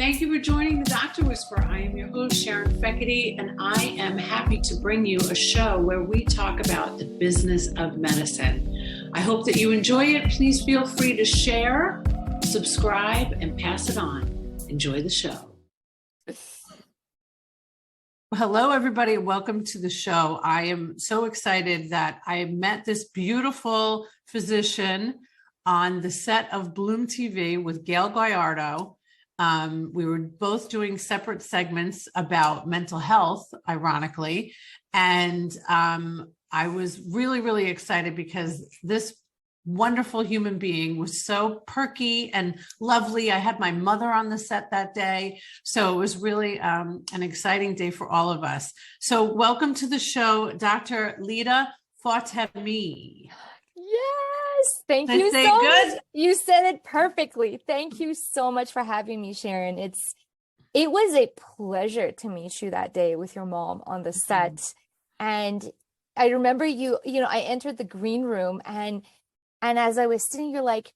Thank you for joining the Doctor Whisperer. I am your host, Sharon Fekete, and I am happy to bring you a show where we talk about the business of medicine. I hope that you enjoy it. Please feel free to share, subscribe, and pass it on. Enjoy the show. Hello, everybody. Welcome to the show. I am so excited that I met this beautiful physician on the set of Bloom TV with Gail Gallardo. We were both doing separate segments about mental health, ironically. And I was really, really excited because this wonderful human being was so perky and lovely. I had my mother on the set that day. So it was really an exciting day for all of us. So welcome to the show, Dr. Lida Fatemi. Yes, thank you so much. You said it perfectly. Thank you so much for having me, Sharon. It was a pleasure to meet you that day with your mom on the set. And I remember I entered the green room and as I was sitting, you're like,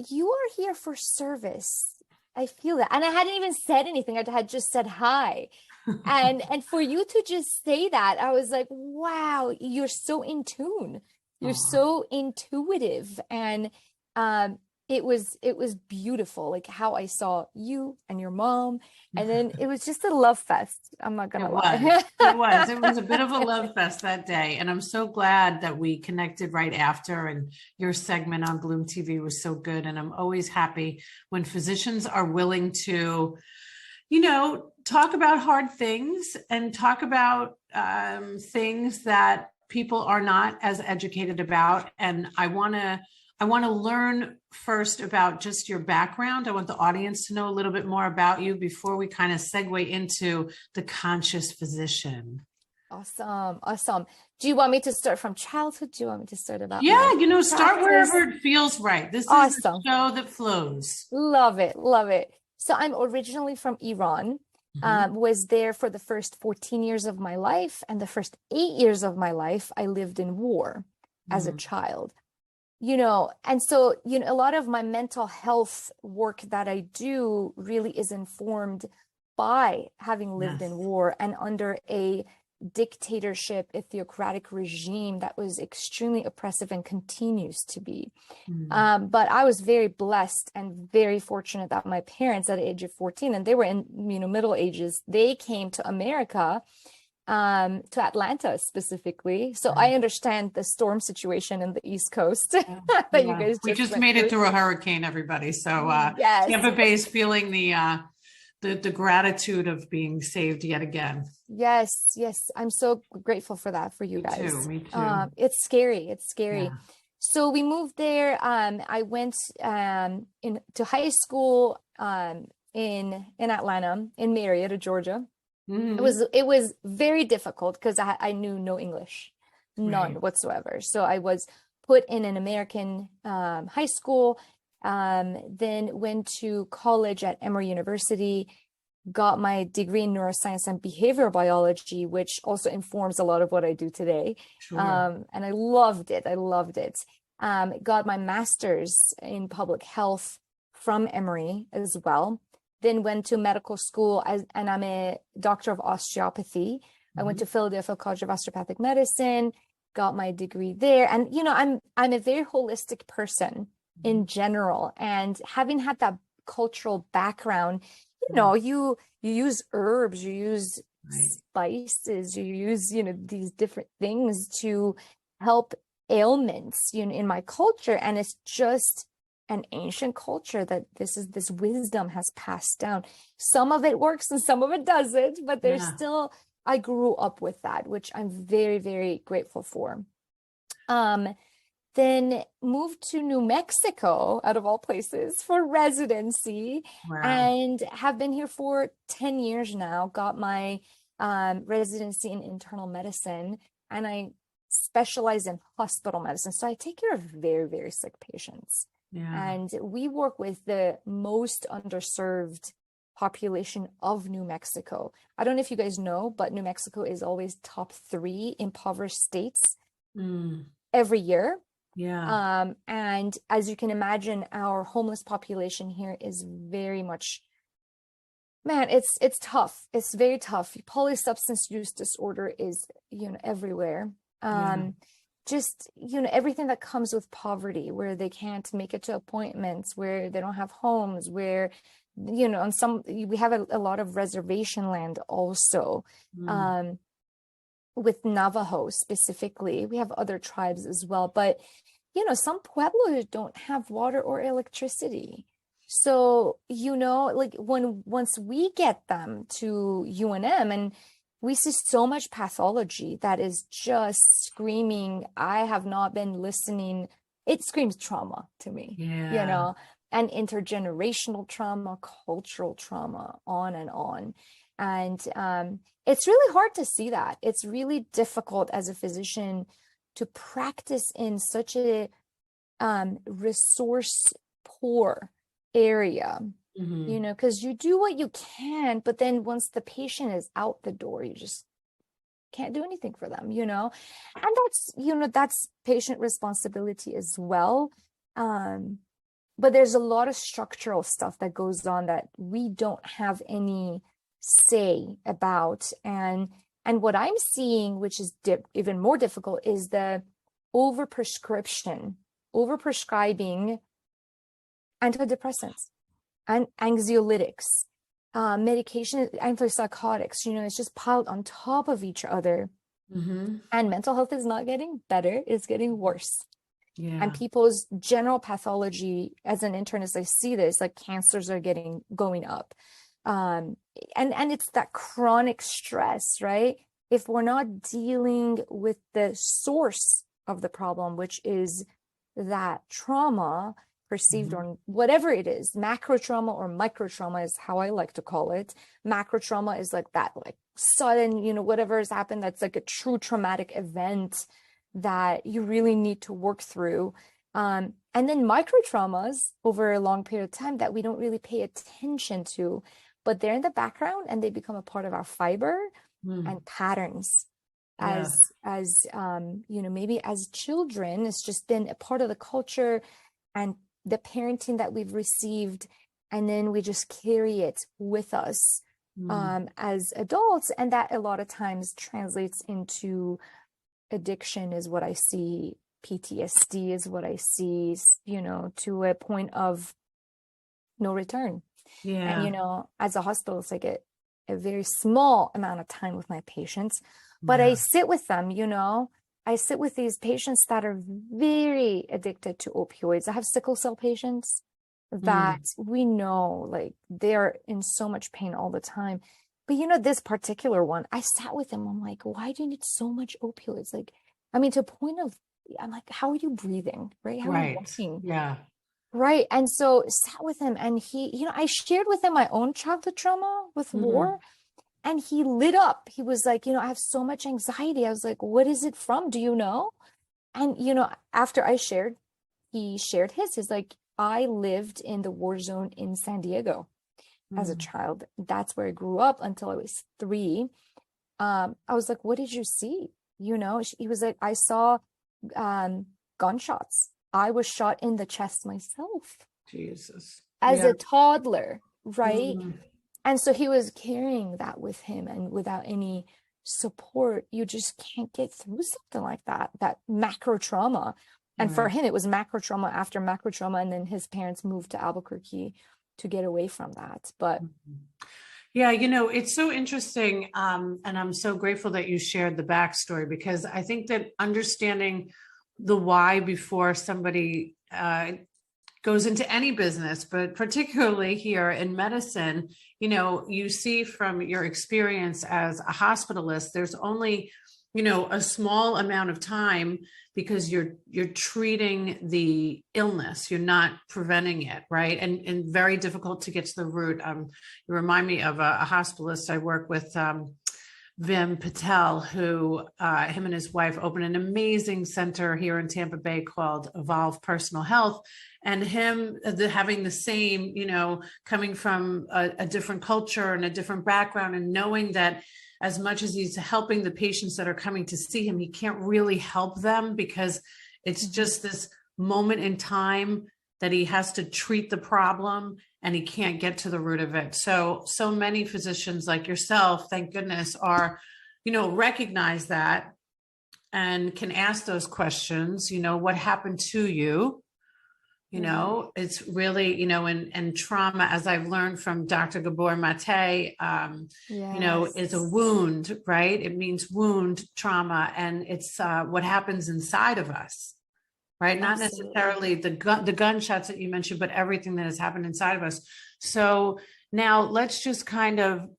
you are here for service. I feel that. And I hadn't even said anything. I had just said hi. And for you to just say that, I was like, wow, you're so in tune. You're so intuitive. And it was beautiful, like how I saw you and your mom. And then it was just a love fest. I'm not going to lie. It was a bit of a love fest that day. And I'm so glad that we connected right after. And your segment on Bloom TV was so good. And I'm always happy when physicians are willing to, talk about hard things and talk about things that people are not as educated about. And I want to learn first about just your background. I want the audience to know a little bit more about you before we kind of segue into the conscious physician. Awesome. Do you want me to start from childhood? Do you want me to start about start wherever it feels right. This is a show that flows. Love it. So I'm originally from Iran. Was there for the first 14 years of my life, and the first 8 years of my life, I lived in war as a child, and so, a lot of my mental health work that I do really is informed by having lived in war and under a dictatorship, a theocratic regime that was extremely oppressive and continues to be. But I was very blessed and very fortunate that my parents at the age of 14, and they were in middle ages, they came to America, to Atlanta specifically. So I understand the storm situation in the East Coast that you guys we just made it through a hurricane, everybody. So Tampa Bay is feeling the gratitude of being saved yet again. Yes. I'm so grateful for that for you guys. Me too. It's scary. Yeah. So we moved there. I went to high school in Atlanta, in Marietta, Georgia. It was very difficult because I knew no English, none whatsoever. So I was put in an American high school. Then went to college at Emory University, got my degree in neuroscience and behavioral biology, which also informs a lot of what I do today. Sure. And I loved it. Got my master's in public health from Emory as well. Then went to medical school and I'm a doctor of osteopathy. I went to Philadelphia College of Osteopathic Medicine, got my degree there. And, I'm a very holistic person in general, and having had that cultural background, you use herbs, you use spices, you use these different things to help ailments in my culture. And it's just an ancient culture that this wisdom has passed down. Some of it works and some of it doesn't, but there's still, I grew up with that, which I'm very, very grateful for. Then moved to New Mexico, out of all places, for residency. Wow. And have been here for 10 years now. Got my residency in internal medicine, and I specialize in hospital medicine. So I take care of very, very sick patients. And we work with the most underserved population of New Mexico. I don't know if you guys know, but New Mexico is always top 3 impoverished states every year. Yeah. And as you can imagine, our homeless population here is very much, man, it's tough. It's very tough. Polysubstance use disorder is, everywhere. Yeah. Just, everything that comes with poverty, where they can't make it to appointments, where they don't have homes, where, on we have a lot of reservation land also. Mm. With Navajo specifically, we have other tribes as well, but some pueblos don't have water or electricity. So, like once we get them to UNM, and we see so much pathology that is just screaming, I have not been listening. It screams trauma to me, Yeah. and intergenerational trauma, cultural trauma, on and on. And it's really hard to see that. It's really difficult as a physician to practice in such a resource poor area, Mm-hmm. because you do what you can, but then once the patient is out the door, you just can't do anything for them, and that's patient responsibility as well. But there's a lot of structural stuff that goes on that we don't have any say about. And what I'm seeing, which is even more difficult, is the overprescribing antidepressants and anxiolytics, medication, antipsychotics, it's just piled on top of each other. Mm-hmm. And mental health is not getting better, it's getting worse. And Yeah. people's general pathology, as an internist, I see this, like cancers are going up. And it's that chronic stress, right? If we're not dealing with the source of the problem, which is that trauma, perceived Mm-hmm. or whatever it is, macro trauma or micro trauma is how I like to call it. Macro trauma is like that, like sudden, whatever has happened, that's like a true traumatic event that you really need to work through. And then micro traumas over a long period of time that we don't really pay attention to, but they're in the background and they become a part of our fiber and patterns. Yeah. Maybe as children, it's just been a part of the culture and the parenting that we've received, and then we just carry it with us as adults, and that a lot of times translates into addiction is what I see, PTSD is what I see, to a point of no return. Yeah. And as a hospitalist, I get a very small amount of time with my patients, but I Yeah. sit with them, I sit with these patients that are very addicted to opioids. I have sickle cell patients that we know, like, they're in so much pain all the time. But this particular one, I sat with him. I'm like, why do you need so much opioids? Like, I mean, to a point of, I'm like, how are you breathing? Right? How are you Right. walking? Yeah. Right. And so sat with him, and he, I shared with him my own childhood trauma with Mm-hmm. war. And he lit up. He was like, I have so much anxiety. I was like, what is it from? Do you know? And, after I shared, he shared his. He's like, I lived in the war zone in San Diego as a child. That's where I grew up until I was 3. I was like, what did you see? He was like, I saw gunshots. I was shot in the chest myself Jesus. as Yeah. a toddler, right? Mm. And so he was carrying that with him, and without any support, you just can't get through something like that macro trauma. And for Right. him, it was macro trauma after macro trauma. And then his parents moved to Albuquerque to get away from that. But Yeah, it's so interesting. And I'm so grateful that you shared the backstory, because I think that understanding the why before somebody goes into any business, but particularly here in medicine, you see from your experience as a hospitalist, there's only, a small amount of time, because you're treating the illness, you're not preventing it, right? And very difficult to get to the root. You remind me of a hospitalist I work with, Vim Patel, who him and his wife opened an amazing center here in Tampa Bay called Evolve Personal Health. And him having the same, coming from a different culture and a different background, and knowing that as much as he's helping the patients that are coming to see him, he can't really help them because It's just this moment in time that he has to treat the problem and he can't get to the root of it. So many physicians like yourself, thank goodness, are, recognize that and can ask those questions, what happened to you? It's really, and trauma, as I've learned from Dr. Gabor Mate, is a wound, right? It means wound trauma, and it's what happens inside of us, right? Not necessarily the gunshots that you mentioned, but everything that has happened inside of us. So now let's just kind of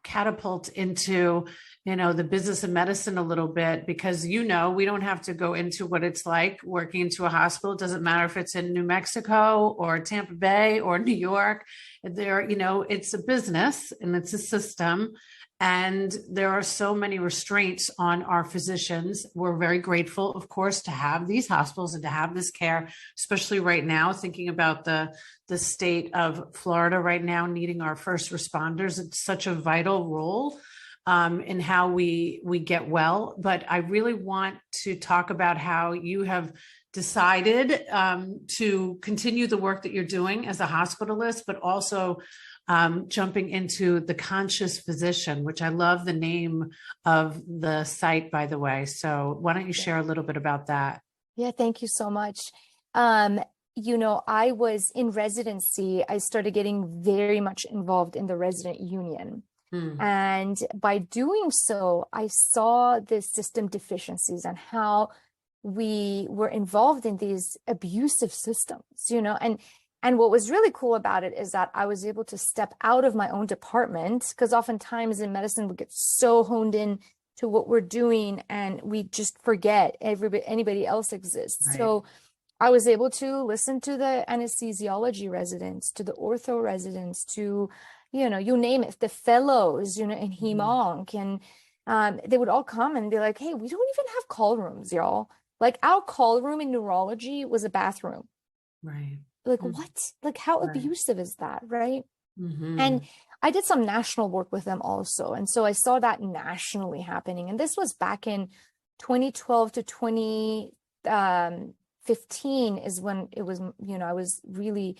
catapult into the business of medicine a little bit, because we don't have to go into what it's like working into a hospital. It doesn't matter if it's in New Mexico or Tampa Bay or New York. It's a business and it's a system, and there are so many restraints on our physicians. We're very grateful, of course, to have these hospitals and to have this care, especially right now, thinking about the state of Florida right now needing our first responders. It's such a vital role in how we get well. But I really want to talk about how you have decided to continue the work that you're doing as a hospitalist, but also jumping into the conscious physician, which I love the name of the site, by the way. So why don't you share a little bit about that? Yeah, thank you so much. I was in residency. I started getting very much involved in the resident union. And by doing so, I saw the system deficiencies and how we were involved in these abusive systems, and what was really cool about it is that I was able to step out of my own department, because oftentimes in medicine, we get so honed in to what we're doing and we just forget anybody else exists. Right. So I was able to listen to the anesthesiology residents, to the ortho residents, to you name it, the fellows, in hem-onc, and they would all come and be like, hey, we don't even have call rooms, y'all. Like, our call room in neurology was a bathroom. Right. Like, what? Like, how abusive is that, right? And I did some national work with them also. And so I saw that nationally happening. And this was back in 2012 to 2015 is when it was, I was really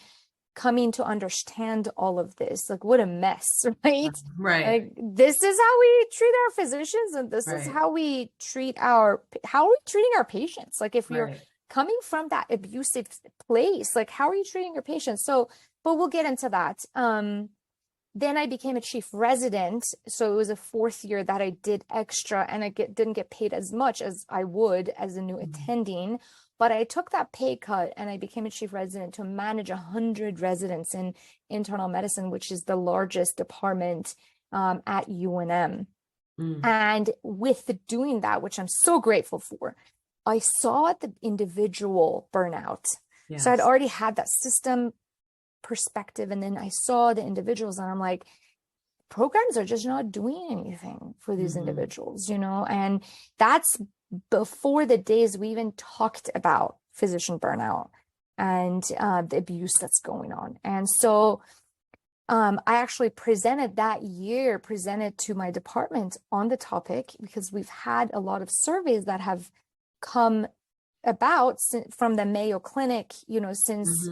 coming to understand all of this. Like, what a mess, right? Right. Like, this is how we treat our physicians, and this is how we treat how are we treating our patients? Like, if you're coming from that abusive place, like, how are you treating your patients? So, but we'll get into that. Then I became a chief resident. So it was a 4th year that I did extra, and I didn't get paid as much as I would as a new attending. But I took that pay cut and I became a chief resident to manage 100 residents in internal medicine, which is the largest department at UNM. And with doing that, which I'm so grateful for, I saw the individual burnout. Yes. So I'd already had that system perspective, and then I saw the individuals, and I'm like, programs are just not doing anything for these individuals, and that's before the days we even talked about physician burnout and the abuse that's going on. And so I actually presented to my department on the topic, because we've had a lot of surveys that have come about from the Mayo Clinic, since,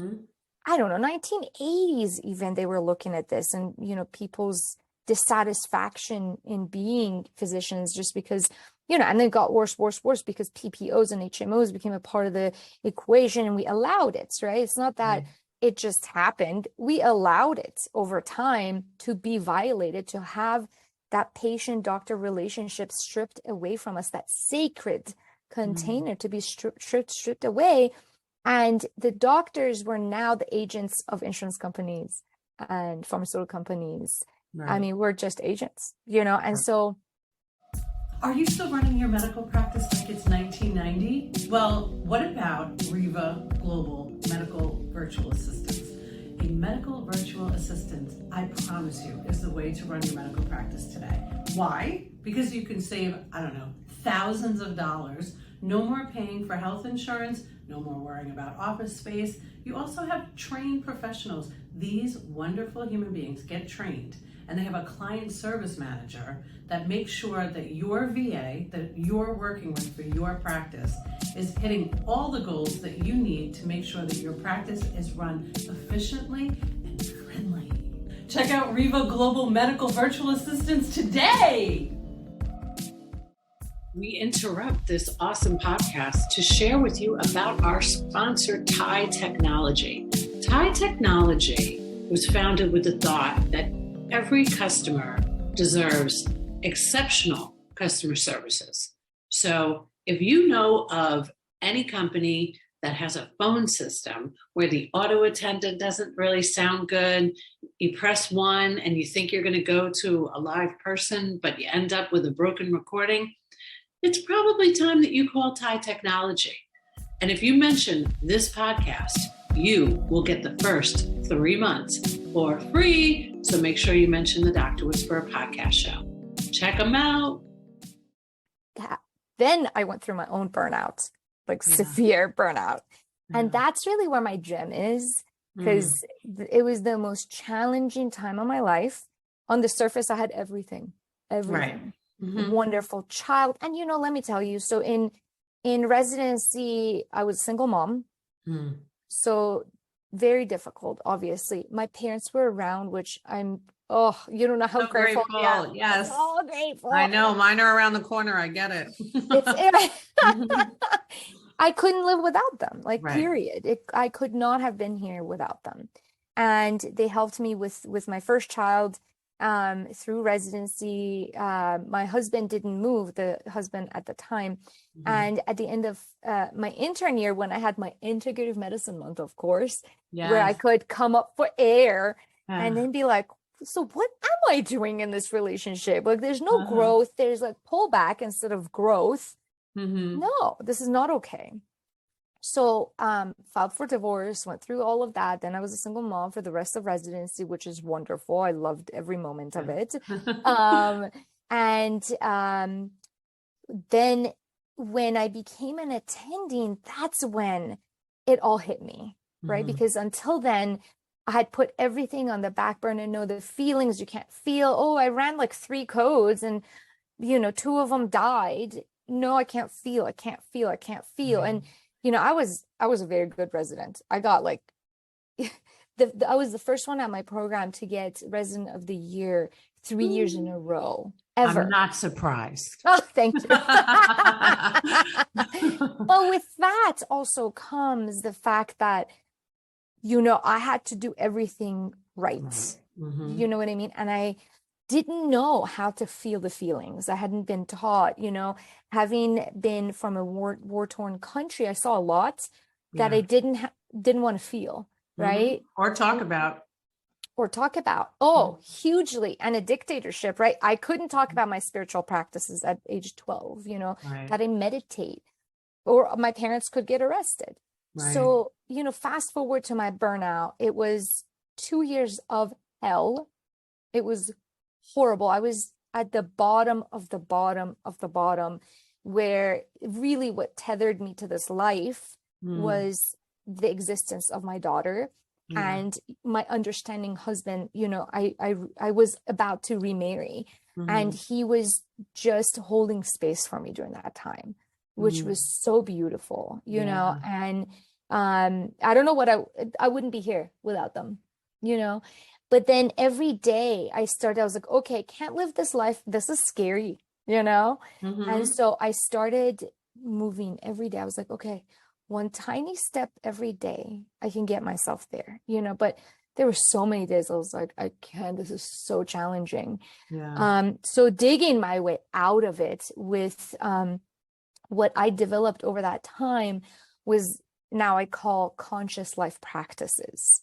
I don't know, 1980s even, they were looking at this, and, people's dissatisfaction in being physicians, just because, and then it got worse because PPOs and HMOs became a part of the equation, and we allowed it, right? It's not that it just happened. We allowed it over time to be violated, to have that patient-doctor relationship stripped away from us, that sacred container to be stripped away. And the doctors were now the agents of insurance companies and pharmaceutical companies. I mean, we're just agents, and so. Are you still running your medical practice like it's 1990? Well, what about Riva Global Medical Virtual Assistants? A medical virtual assistant, I promise you, is the way to run your medical practice today. Why? Because you can save, thousands of dollars. No more paying for health insurance, no more worrying about office space. You also have trained professionals. These wonderful human beings get trained, and they have a client service manager that makes sure that your VA that you're working with for your practice is hitting all the goals that you need to make sure that your practice is run efficiently and friendly. Check out Riva Global Medical Virtual Assistants today. We interrupt this awesome podcast to share with you about our sponsor, Thai Technology. Thai Technology was founded with the thought that every customer deserves exceptional customer services. So if you know of any company that has a phone system where the auto attendant doesn't really sound good, you press one and you think you're going to go to a live person, but you end up with a broken recording, it's probably time that you call Thai Technology. And if you mention this podcast, you will get the first 3 months for free. So make sure you mention the Dr. Whisperer podcast show. Check them out. Then I went through my own burnout, like severe burnout. And that's really where my gem is, because it was the most challenging time of my life. On the surface, I had everything. Right. Wonderful child. And, let me tell you, so in residency, I was a single mom. So very difficult, obviously. My parents were around, which you don't know how So grateful I am. Yes. So grateful. I know. Mine are around the corner. I get it. I couldn't live without them, Right. period. I could not have been here without them. And they helped me with my first child through residency. My husband didn't move, the husband at the time. And at the end of my intern year, when I had my integrative medicine month, of course, where I could come up for air and then be like, so what am I doing in this relationship? Like, there's no growth. There's like pullback instead of growth. No, this is not okay. So filed for divorce, went through all of that. Then I was a single mom for the rest of residency, which is wonderful. I loved every moment of it. Then when I became an attending, that's when it all hit me, right? Because until then, I had put everything on the back burner. No, the feelings you can't feel. Oh, I ran like 3 codes and, 2 of them died. No, I can't feel. I can't feel. I can't feel. And, I was a very good resident. I got like, I was the first one at my program to get resident of the year 3 years in a row, ever. I'm not surprised. Oh, thank you. But with that also comes the fact that, I had to do everything right. You know what I mean? And I didn't know how to feel the feelings. I hadn't been taught, having been from a war-torn country, I saw a lot that I didn't want to feel, right? Or talk about. Oh, hugely. And a dictatorship, right? I couldn't talk about my spiritual practices at age 12, that I meditate, or my parents could get arrested. Right. So, fast forward to my burnout, it was 2 years of hell. It was horrible. I was at the bottom of the bottom of the bottom, where really what tethered me to this life was the existence of my daughter and my understanding husband. I was about to remarry, and he was just holding space for me during that time, which was so beautiful, and I don't know what I wouldn't be here without them, But then every day I was like, okay, can't live this life. This is scary, And so I started moving every day. I was like, okay, one tiny step every day, I can get myself there, but there were so many days I was like, I can't, this is so challenging. So digging my way out of it with what I developed over that time was now I call conscious life practices.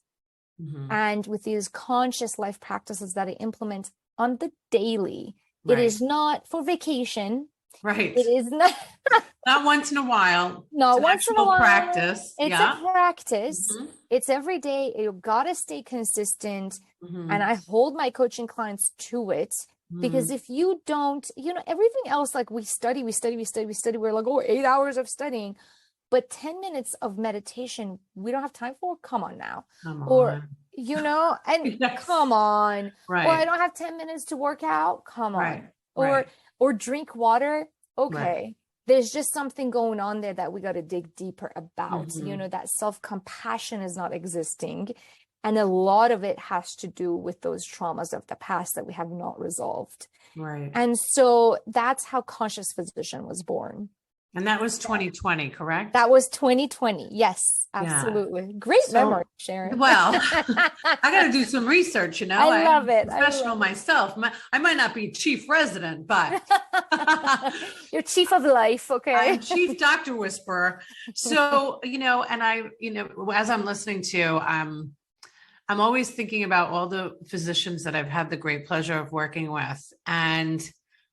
And with these conscious life practices that I implement on the daily, it is not for vacation. Right. It is not once in a while. No, once in a while. Practice. It's a practice. It's every day. You gotta stay consistent. And I hold my coaching clients to it. Because if you don't, everything else, like we study, we're like, 8 hours of studying. but 10 minutes of meditation, we don't have time for? Come on now. Come Or, on. and Yes. come on. Or I Right. don't have 10 minutes to work out. Come Right. on. Right. Or drink water. Right. Okay. There's just something going on there that we got to dig deeper about. Mhm. That self-compassion is not existing. And a lot of it has to do with those traumas of the past that we have not resolved. Right. And so that's how Conscious Physician was born. And that was 2020, correct? That was 2020. Yes, Yeah. absolutely. Great memory, So, Sharon. well, I got to do some research, I love I'm a it. professional myself. I might not be chief resident, but You're chief of life, okay? I'm chief doctor whisperer. So, and as I'm listening to, I'm always thinking about all the physicians that I've had the great pleasure of working with, and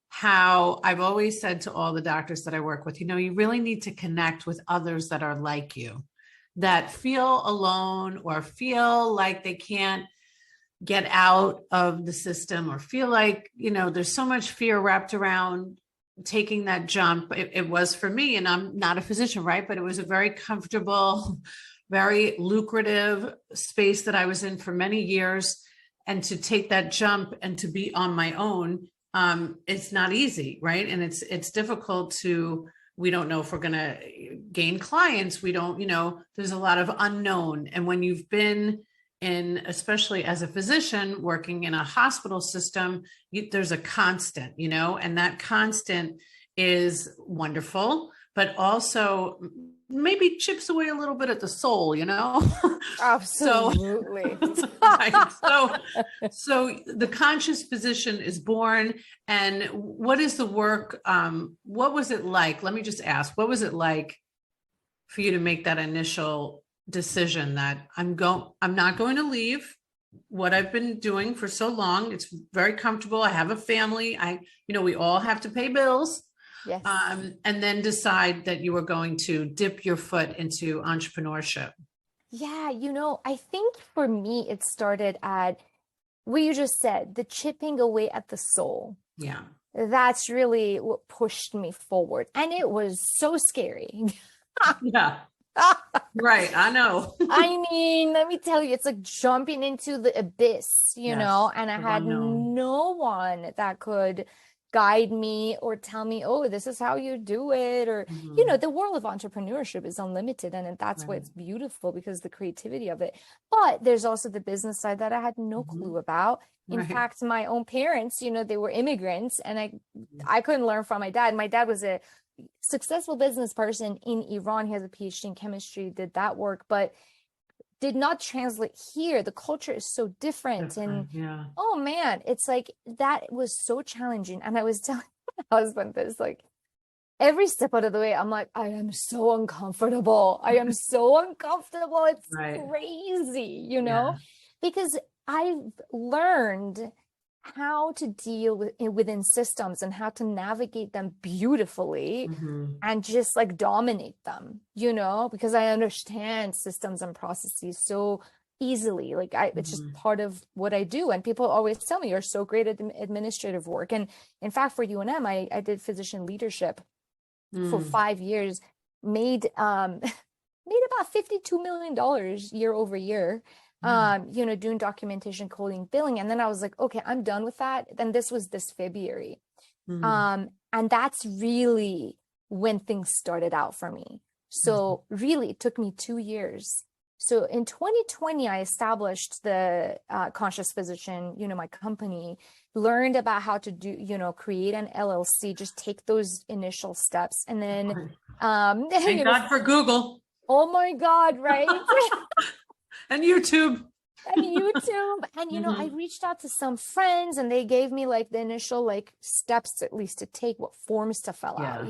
how I've always said to all the doctors that I work with, you really need to connect with others that are like you, that feel alone or feel like they can't get out of the system, or feel like, there's so much fear wrapped around taking that jump. It was for me, and I'm not a physician, right? But it was a very comfortable, very lucrative space that I was in for many years. And to take that jump and to be on my own, it's not easy, right? And it's difficult we don't know if we're going to gain clients. We don't, there's a lot of unknown. And when you've been especially as a physician working in a hospital system, there's a constant, and that constant is wonderful, but also maybe chips away a little bit at the soul, Absolutely. Right. So the Conscious Physician is born. And what is the work? What was it like? Let me just ask, what was it like for you to make that initial decision that I'm not going to leave what I've been doing for so long? It's very comfortable. I have a family. We all have to pay bills. Yes. And then decide that you were going to dip your foot into entrepreneurship. Yeah, I think for me, it started at what you just said, the chipping away at the soul. Yeah. That's really what pushed me forward. And it was so scary. Yeah. Right. I know. I mean, let me tell you, it's like jumping into the abyss, Yes, and I of had unknown. no one that could guide me or tell me, oh, this is how you do it. Or, Mhm. the world of entrepreneurship is unlimited. And that's Right. why it's beautiful, because the creativity of it. But there's also the business side that I had no Mhm. clue about. In Right. fact, my own parents, they were immigrants, and I couldn't learn from my dad. My dad was a successful business person in Iran. He has a PhD in chemistry, did that work, but did not translate here. The culture is so different. And Yeah. oh man, it's like that was so challenging. And I was telling my husband this, like, every step out of the way, I'm like, I am so uncomfortable. I am so uncomfortable. It's Right. crazy, Yeah. because I've learned how to deal within systems and how to navigate them beautifully Mhm. and just like dominate them, because I understand systems and processes so easily. Like it's just Mhm. part of what I do. And people always tell me, you're so great at administrative work. And in fact, for UNM, I did physician leadership for 5 years, made about $52 million year over year. Yeah. Doing documentation, coding, billing. And then I was like, okay, I'm done with that. Then this was this February. Mhm. And that's really when things started out for me. So really, it took me 2 years. So in 2020, I established the Conscious Physician, my company, learned about how to do, create an LLC, just take those initial steps. And then, Thank God for Google. Oh my God, right? And YouTube. And YouTube. And, I reached out to some friends, and they gave me like the initial like steps at least to take, what forms to fill out,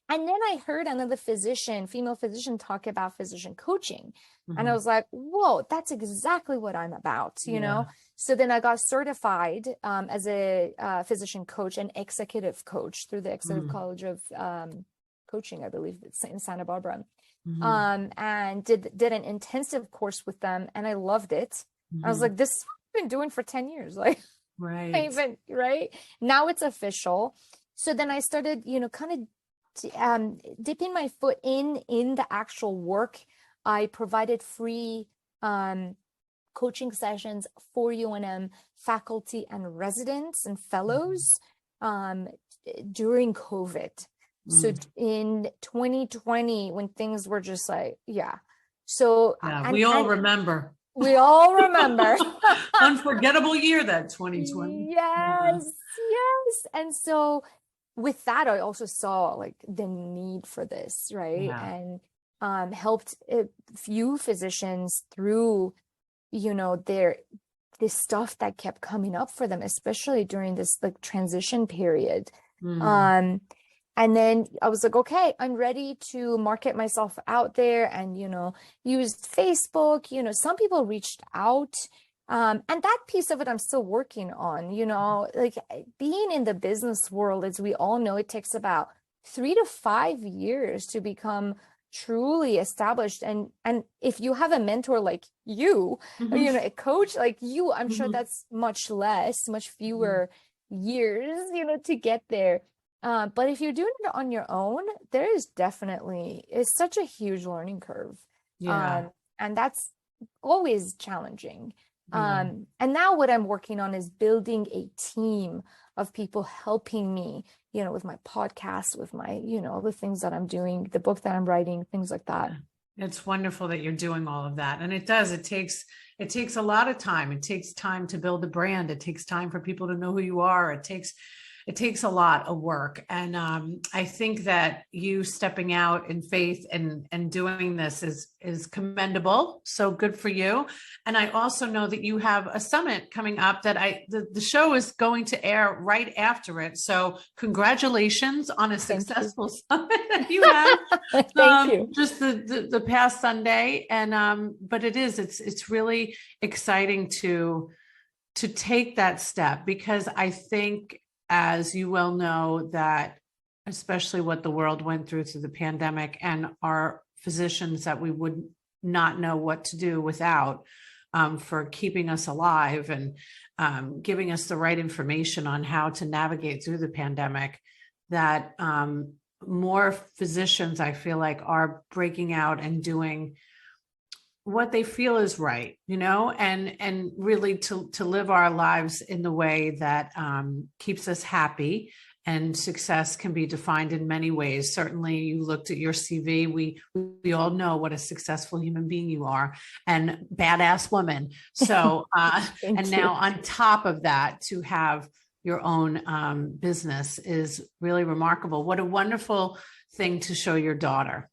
And then I heard another female physician, talk about physician coaching. And I was like, whoa, that's exactly what I'm about. So then I got certified as a physician coach and executive coach through the Executive College of Coaching, I believe it's in Santa Barbara. And did an intensive course with them, and I loved it. I was like, this is what I've been doing for 10 years. Like, right. Right now it's official. So then I started, kind of dipping my foot in the actual work. I provided free coaching sessions for UNM faculty and residents and fellows during COVID. So in 2020, when things were just like, So we all remember. We all remember. Unforgettable year, that 2020. Yes. And so with that, I also saw like the need for this, right? And helped a few physicians through, this stuff that kept coming up for them, especially during this like transition period. And then I was like, okay, I'm ready to market myself out there and, used Facebook. Some people reached out. And that piece of it, I'm still working on, like being in the business world, as we all know, it takes about 3 to 5 years to become truly established. And if you have a mentor like you, a coach like you, I'm sure that's much fewer years, to get there. But if you're doing it on your own, there is definitely, it's such a huge learning curve. And that's always challenging. And now what I'm working on is building a team of people helping me, with my podcast, with my, the things that I'm doing, the book that I'm writing, things like that. It's wonderful that you're doing all of that. And it takes a lot of time. It takes time to build a brand. It takes time for people to know who you are. It takes a lot of work. And I think that you stepping out in faith and doing this is commendable. So good for you. And I also know that you have a summit coming up that the show is going to air right after it. So congratulations on a successful summit that you had. Thank you. Just the past Sunday. And but it's really exciting to take that step, because I think, as you well know, that especially what the world went through the pandemic, and our physicians that we would not know what to do without, for keeping us alive and giving us the right information on how to navigate through the pandemic, that more physicians, I feel like, are breaking out and doing what they feel is right, and really to live our lives in the way that keeps us happy. And success can be defined in many ways. Certainly, you looked at your CV. We all know what a successful human being you are, and badass woman. So, and now on top of that, to have your own business is really remarkable. What a wonderful thing to show your daughter.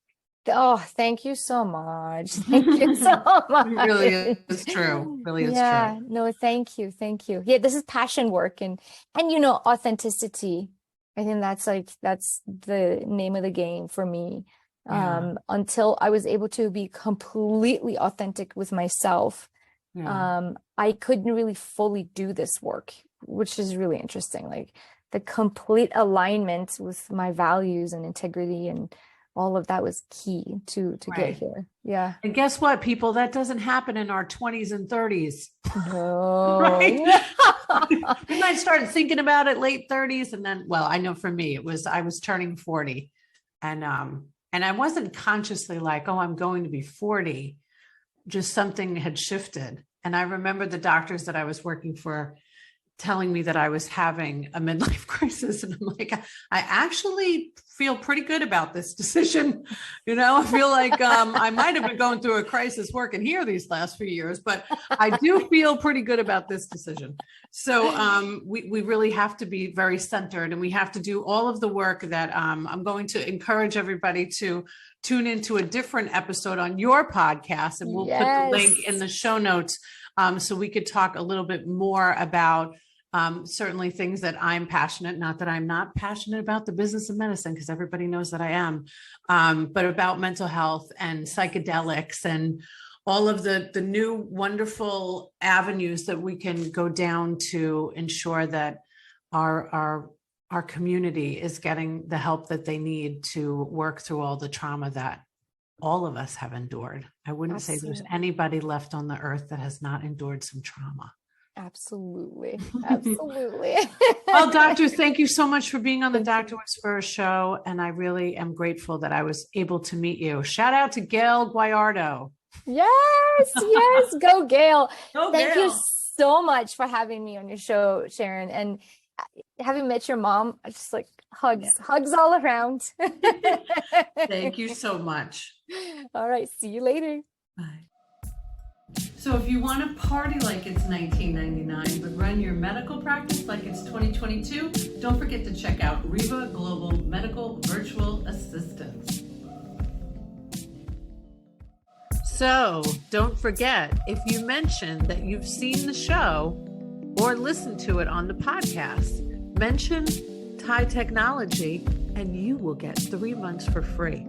Oh, thank you so much. Thank you so much. It really is true. Really is true. No, thank you. Thank you. Yeah, this is passion work and authenticity. I think that's the name of the game for me. Until I was able to be completely authentic with myself, I couldn't really fully do this work, which is really interesting. Like the complete alignment with my values and integrity and all of that was key to get here. Yeah. And guess what, people? That doesn't happen in our 20s and 30s. No. Right? We might start thinking about it late 30s. And then, well, I know for me, I was turning 40 and I wasn't consciously like, oh, I'm going to be 40. Just something had shifted. And I remember the doctors that I was working for telling me that I was having a midlife crisis. And I'm like, I actually feel pretty good about this decision. I feel like I might have been going through a crisis working here these last few years, but I do feel pretty good about this decision. So we really have to be very centered, and we have to do all of the work that I'm going to encourage everybody to tune into a different episode on your podcast. And we'll put the link in the show notes so we could talk a little bit more about certainly things that I'm passionate, not that I'm not passionate about the business of medicine, because everybody knows that I am, but about mental health and psychedelics and all of the new wonderful avenues that we can go down to ensure that our community is getting the help that they need to work through all the trauma that all of us have endured. I wouldn't say there's anybody left on the earth that has not endured some trauma. Absolutely. Absolutely. Well, doctor, thank you so much for being on the Dr. Whisperer show. And I really am grateful that I was able to meet you. Shout out to Gail Guayardo. Yes, yes. Go, Gail. Go, Thank Gail. you so much for having me on your show, Sharon. And having met your mom, I just like hugs all around. Thank you so much. All right. See you later. Bye. So if you want to party like it's 1999, but run your medical practice like it's 2022, don't forget to check out Riva Global Medical Virtual Assistants. So don't forget, if you mention that you've seen the show or listened to it on the podcast, mention Thai Technology and you will get 3 months for free.